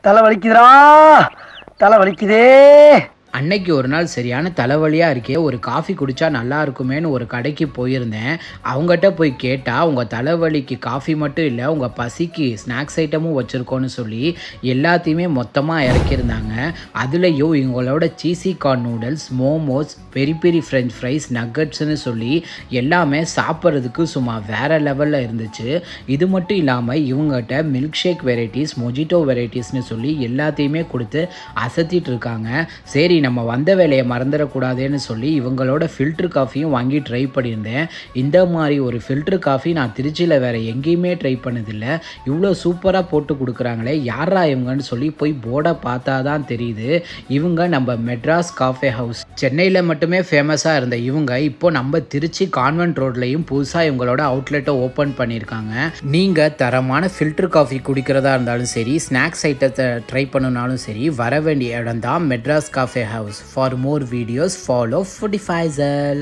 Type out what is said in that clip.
தலை வலிக்குதுடா, தலை வலிக்குதே. அன்னைக்கு ஒரு நாள் சரியான தலைவலியாக இருக்கே, ஒரு காஃபி குடித்தா நல்லா இருக்குமேன்னு ஒரு கடைக்கு போயிருந்தேன். அவங்ககிட்ட போய் கேட்டால் உங்கள் தலைவலிக்கு காஃபி மட்டும் இல்லை, உங்கள் பசிக்கு ஸ்நாக்ஸ் ஐட்டமும் வச்சுருக்கோன்னு சொல்லி எல்லாத்தையுமே மொத்தமாக இறக்கியிருந்தாங்க. அதுலேயும் இவங்களோட சீசி கார்ன் நூடுல்ஸ், மோமோஸ், பெரி பெரி ஃப்ரெஞ்ச் ஃப்ரைஸ், நக்கட்ஸ்ன்னு சொல்லி எல்லாமே சாப்பிட்றதுக்கு சும்மா வேறு லெவலில் இருந்துச்சு. இது மட்டும் இல்லாமல் இவங்ககிட்ட மில்க் ஷேக் வெரைட்டிஸ், மொஜிட்டோ வெரைட்டிஸ்னு சொல்லி எல்லாத்தையுமே கொடுத்து அசத்திட்டு இருக்காங்க. சரி, நம்ம வந்த வேலையை மறந்துடக்கூடாதுன்னு சொல்லி இவங்களோட ஃபில்டர் காஃபியும் வாங்கி ட்ரை பண்ணியிருந்தேன். இந்த மாதிரி ஒரு ஃபில்டர் காஃபி நான் திருச்சியில் வேறு எங்கேயுமே ட்ரை பண்ணதில்லை. இவ்வளோ சூப்பராக போட்டு கொடுக்குறாங்களே, யாரா இவங்கன்னு சொல்லி போய் போர்டை பார்த்தா தான் தெரியுது. இவங்க நம்ம மெட்ராஸ் காஃபே ஹவுஸ், சென்னையில் மட்டுமே ஃபேமஸாக இருந்த இவங்க இப்போ நம்ம திருச்சி கான்வென்ட் ரோட்லையும் புதுசாக இவங்களோட அவுட்லெட்டை ஓப்பன் பண்ணியிருக்காங்க. நீங்கள் தரமான ஃபில்டர் காஃபி குடிக்கிறதா இருந்தாலும் சரி, ஸ்நாக்ஸ் ஐட்டத்தை ட்ரை பண்ணணுனாலும் சரி, வர வேண்டிய இடம் தான் Madras cafe house. For more videos, follow Foodie Faisal.